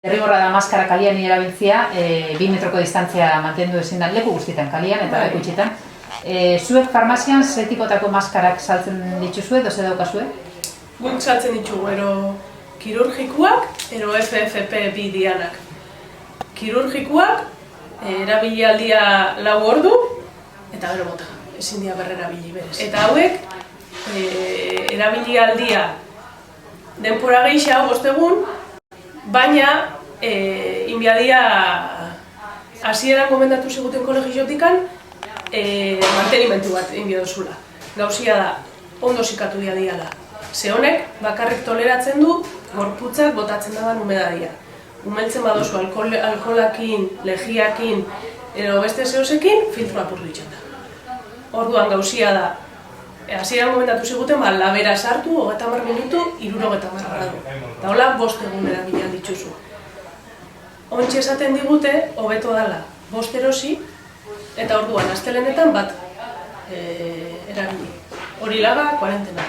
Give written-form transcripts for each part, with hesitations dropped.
Derrigorra da maskara kalian erabiltzia, 2 metroko distantzia mantendu ezin da leku guztietan kalian eta leku itxitan. Zuek farmazian ze tipotako maskarak saltzen dituzue edo ze daukazue? Guk saltzen ditugu, ero kirurgikuak, ero FFP2 dianak. Kirurgikuak, erabilialdia 4 ordu, eta gero bota, ezin dia berrerabili berez. Eta hauek, erabilialdia denpora gehiago 5 egun, baina inbiadia hasieran gomendatu ziguten kolegiotikan mantenimentu bat inbiadozula. Gauzia da, ondo zikatu diala. Ze honek bakarrik toleratzen du gorputzak botatzen daban umedadia. Umeltzen badozu alkoholakin, legiakin, edo beste zehozekin, filtro apurtu ditzen da. Orduan gauzia da, hasieran gomendatu ziguten, labera sartu, 30 minutu, 60 gradu. Eta hola, 5 egun erabilan dituzu. Ontxe esaten digute, hobeto dala, 5 erosi, eta orduan, astelenetan bat erabili. Hori laga, kuarentena.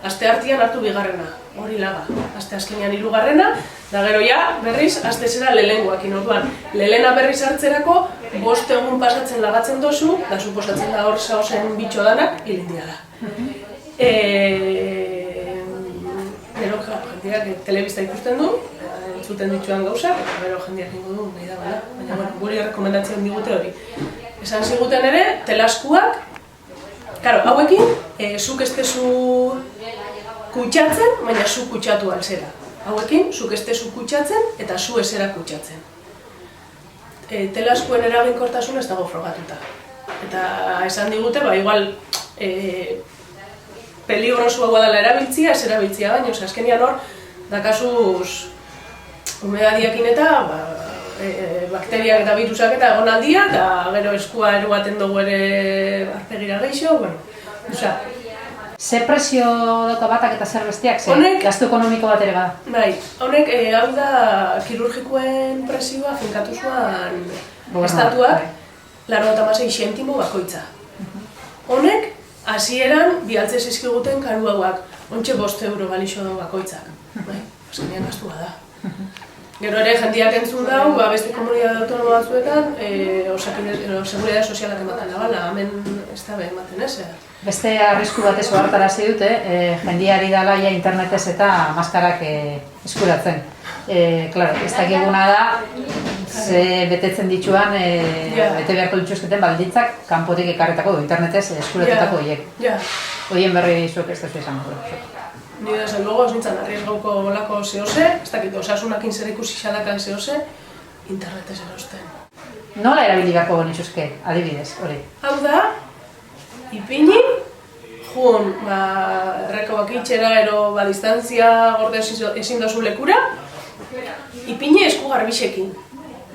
Aste hartian hartu bigarrena, hori laga. Aste azkenean 3. Da gero ja, berriz, aste zera lehengoakin. Orduan, lehena berriz hartzerako, 5 egun pasatzen lagatzen dozu, da suposatzen da hor zaozen bitxo danak, hilindiala. Gero, jendeak telebista ikusten du, entzuten dituan gauzak, eta gero jendeak ingo du, nahi da bala. Baina, guri rekomendatzen digute hori. Esan ziguten ere, telaskuak, karo, hauekin, zuk ez tezu kutsatzen, baina zu kutsatu alzera. Hauekin, zuk ez tezu kutsatzen, eta zu ezera kutsatzen. Telaskuen eraginkortasun ez dago frogatuta. Eta esan digute, igual, peligrosua dela erabiltzia, ez erabiltzia baina, azkenean hor, dakazuz umedadiakin eta bakteriak eta virusak eta egonaldia, eta gero eskua erugaten dugu ere arpegira geixo, bueno, Ze presio dauka batak eta zer besteak, ze gastu ekonomiko bat ere bada? Bai, honek, hau da, kirurgikoen presioa finkatu zuan estatuak, 96 zentimo bakoitza. Honek, hasieran bialtze zizkiguten karu hauak, ontxe 5 euro balixo dago bakoitzak. Azkenean gastua da. Gero ere, jendeak entzun dau, beste komunidade autonomo batzuetan, seguridade sozialak ematen da bala, hemen ez da ematen ez. Beste arrisku batez ohartarazi dute, jendeari dala internetez eta maskarak eskuratzen. Claro, ez dakiguna da, ze betetzen dituan, bete beharko dituzketen baldintzak kanpotik ekarretako, internetez eskuratutako horiek. Horien berri zuek ez duzu esan dugu. Ni desde luego ez nintzen arriesgauko bolako zehose, ez dakit, osasunakin zer ikusi xadakan zehose, internetez erosten. Nola erabili beharko genituzke, adibidez, hori? Hau da, ipini, jun, erreko bakitxera ero distantzia gorde ezin dozu lekura, ipini esku garbixekin,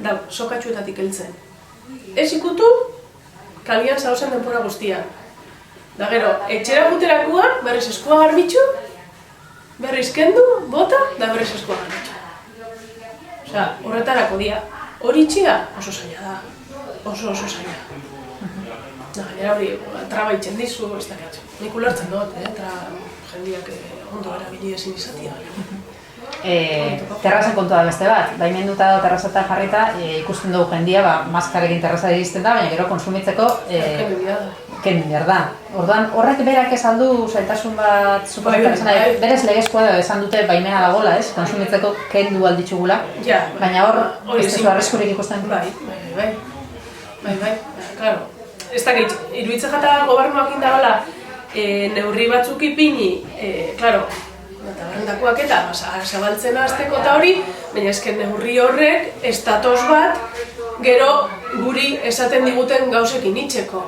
da, sokatxuetatik heltzen. Ez ikutu, kalian zaozen denpora guztian. Da gero, etxera guterakuan, berriz eskua garbitxu, berriz kendu, bota, da berriz eskua garbitxu. Osea, horretarako dia. Hori txia oso zaila da, oso zaila. Gainera hori, traba itxen dizu, ez dakit. Nik ulertzen dut, eta jendeak ondo erabili ezin izatea. Terrazen kontua da beste bat, baimenduta da terrazetan jarrita, ikusten dugu jendia, maskarekin terraza iristen da, baina gero konsumitzeko kendu behar da. Orduan, horrek berak ez aldu zailtasun bat, berez legezkoa da, esan dute baimena dagoela, ez? Konsumitzeko kendu alditxugula, baina hor ez duzu arriskurik ikusten. Bai, klaro. Ez dakit, iruditzen jata gobernuak indagala neurri batzuk ipini, klaro, eta berrendakoak eta zabaltzen hasteko eta hori, baina ezken neurri horrek estatos bat, gero guri esaten diguten gauzekin itxeko.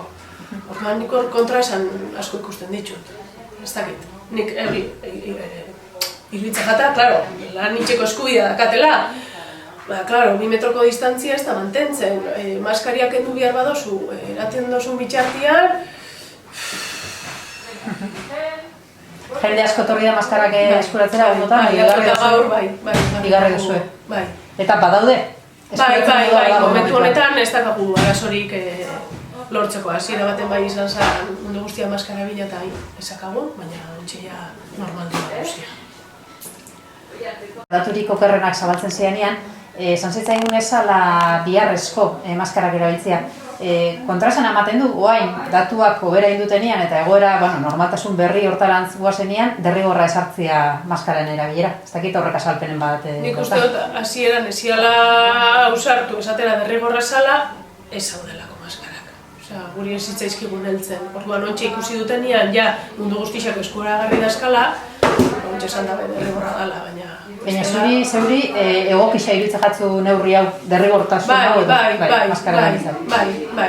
Orduan nik kontra esan asko ikusten ditut, ez dakit. Nik iruditzen jata, klaro, lan itxeko eskubidea dakatela, klaro, 2 metroko distantzia ez da mantentzen, maskariak kendu behar badozu, eraten dozun bitxartian. Jende asko torri da maskarak eskuratzera, ondotan, bigarre duzue. Eta badaude? Bai, momentu honetan ez dakagu arazorik lortzeko. Hasiera baten bai izan zen mundu guztia maskara bila eta ezakagun, baina ontsia normal dira guztia. Daturik okerrenak zabaltzen zianean, esan zitzaigun ezala biharrezko maskarak erabiltzea. Kontrasan ematen du, oain datuak hobera indutenean eta egoera normaltasun berri hortarantz guazenean, derrigorra esartzea maskaren erabilera. Ez dakit horrek azalpenen bat. Nik uste dut, hasieran eziala ausartu esatera derrigorra esala, ez zaudelako maskarak. Osea, guri ez zitzaizkigun heltzen. Orduan ontsa ikusi dutenean, ja mundu guztixak eskuragarri dazkala, ontsa esan dabe derrigorra dala, baina... Baina zeuri egokisa iruditzen jatzu neurri hau derrigortasun hau edo maskara erabiltzea. Bai.